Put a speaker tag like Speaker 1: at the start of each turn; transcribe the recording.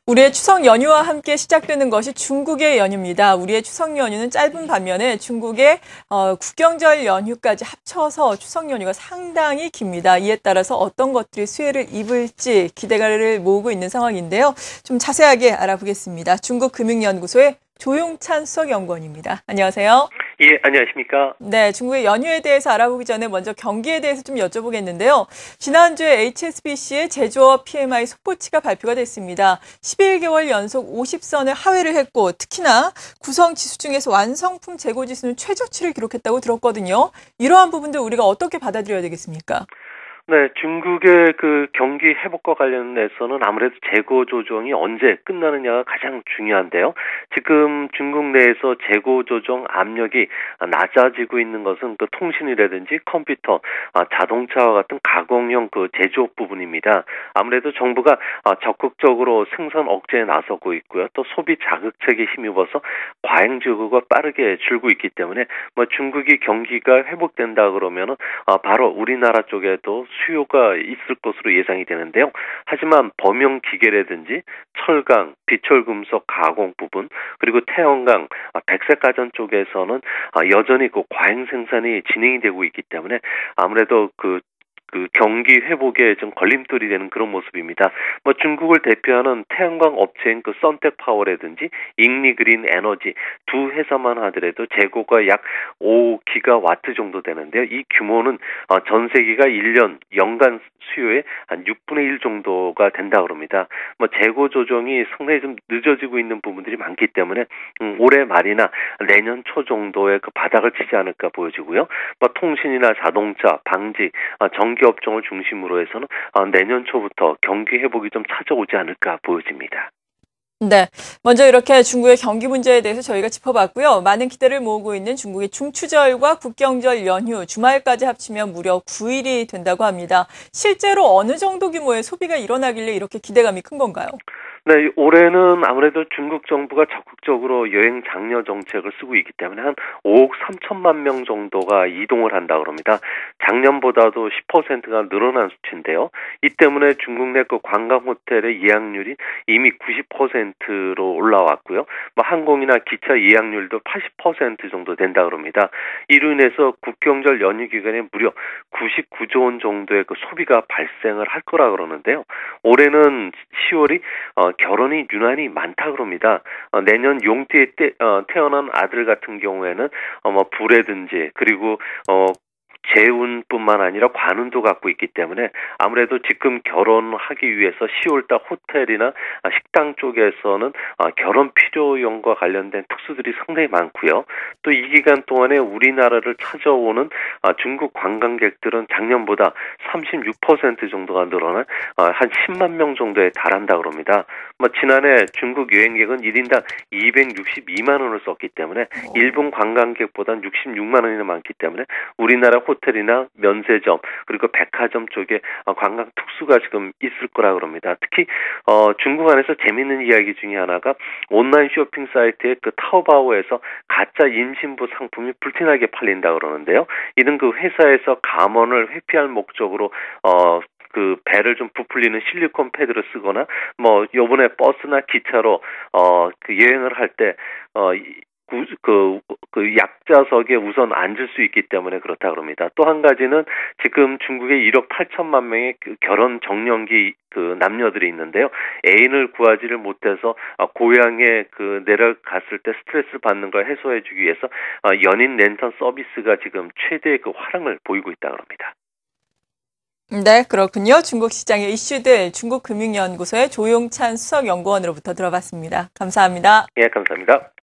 Speaker 1: 우리의 추석 연휴와 함께 시작되는 것이 중국의 연휴입니다. 우리의 추석 연휴는 짧은 반면에 중국의 국경절 연휴까지 합쳐서 추석 연휴가 상당히 깁니다. 이에 따라서 어떤 것들이 수혜를 입을지 기대를 모으고 있는 상황인데요. 좀 자세하게 알아보겠습니다. 중국금융연구소의 조용찬 수석연구원입니다. 안녕하세요.
Speaker 2: 예, 안녕하십니까?
Speaker 1: 네, 중국의 연휴에 대해서 알아보기 전에 먼저 경기에 대해서 좀 여쭤보겠는데요. 지난주에 HSBC의 제조업 PMI 속보치가 발표가 됐습니다. 11개월 연속 50선을 하회를 했고 특히나 구성지수 중에서 완성품 재고지수는 최저치를 기록했다고 들었거든요. 이러한 부분들 우리가 어떻게 받아들여야 되겠습니까?
Speaker 2: 네, 중국의 그 경기 회복과 관련해서는 아무래도 재고 조정이 언제 끝나느냐가 가장 중요한데요. 지금 중국 내에서 재고 조정 압력이 낮아지고 있는 것은 그 통신이라든지 컴퓨터, 자동차와 같은 가공용 그 제조업 부분입니다. 아무래도 정부가 적극적으로 생산 억제에 나서고 있고요. 또 소비 자극책에 힘입어서 과잉 재고가 빠르게 줄고 있기 때문에 중국이 경기가 회복된다 그러면은 바로 우리나라 쪽에도 수요가 있을 것으로 예상이 되는데요. 하지만 범용 기계라든지 철강, 비철금속 가공 부분, 그리고 태양광, 백색가전 쪽에서는 여전히 그 과잉 생산이 진행이 되고 있기 때문에 아무래도 그 경기 회복에 좀 걸림돌이 되는 그런 모습입니다. 중국을 대표하는 태양광 업체인 그 선택파워라든지 잉리그린 에너지 두 회사만 하더라도 재고가 약 5기가와트 정도 되는데요. 이 규모는 전 세계가 1년 연간 수요의 한 6분의 1 정도가 된다 그럽니다. 재고 조정이 상당히 좀 늦어지고 있는 부분들이 많기 때문에 올해 말이나 내년 초 정도에 그 바닥을 치지 않을까 보여지고요. 통신이나 자동차, 방직, 전기 업종을 중심으로 해서는 내년 초부터 경기 회복이 좀 찾아오지 않을까 보여집니다.
Speaker 1: 네, 먼저 이렇게 중국의 경기 문제에 대해서 저희가 짚어봤고요. 많은 기대를 모으고 있는 중국의 중추절과 국경절 연휴, 주말까지 합치면 무려 9일이 된다고 합니다. 실제로 어느 정도 규모의 소비가 일어나길래 이렇게 기대감이 큰 건가요?
Speaker 2: 네, 올해는 아무래도 중국 정부가 적극적으로 여행 장려 정책을 쓰고 있기 때문에 한 5억 3천만 명 정도가 이동을 한다 그럽니다. 작년보다도 10%가 늘어난 수치인데요. 이 때문에 중국 내 그 관광 호텔의 예약률이 이미 90%로 올라왔고요. 항공이나 기차 예약률도 80% 정도 된다 그럽니다. 이로 인해서 국경절 연휴 기간에 무려 99조 원 정도의 그 소비가 발생을 할 거라 그러는데요. 올해는 10월이 결혼이 유난히 많다 그럽니다. 내년 용띠에 태어난 아들 같은 경우에는 부라든지 그리고 재운뿐만 아니라 관운도 갖고 있기 때문에 아무래도 지금 결혼하기 위해서 10월달 호텔이나 식당 쪽에서는 결혼 필요용과 관련된 특수들이 상당히 많고요. 또 이 기간 동안에 우리나라를 찾아오는 중국 관광객들은 작년보다 36% 정도가 늘어난 한 10만 명 정도에 달한다 그럽니다. 지난해 중국 여행객은 1인당 262만 원을 썼기 때문에 일본 관광객보다는 66만 원이나 많기 때문에 우리나라 호텔이나 면세점 그리고 백화점 쪽에 관광 특수가 지금 있을 거라 그럽니다. 특히 중국 안에서 재미있는 이야기 중에 하나가 온라인 쇼핑 사이트의 그 타오바오에서 가짜 임신부 상품이 불티나게 팔린다 그러는데요. 이는 그 회사에서 감원을 회피할 목적으로 그 배를 좀 부풀리는 실리콘 패드를 쓰거나 요번에 버스나 기차로 그 여행을 할 때 그 약자석에 우선 앉을 수 있기 때문에 그렇다 그럽니다. 또 한 가지는 지금 중국에 1억 8천만 명의 그 결혼 정년기 그 남녀들이 있는데요. 애인을 구하지를 못해서 고향에 그 내려갔을 때 스트레스를 받는 걸 해소해주기 위해서 연인 랜턴 서비스가 지금 최대의 그 화랑을 보이고 있다 그럽니다.
Speaker 1: 네, 그렇군요. 중국 시장의 이슈들 중국금융연구소의 조용찬 수석연구원으로부터 들어봤습니다. 감사합니다.
Speaker 2: 예, 감사합니다.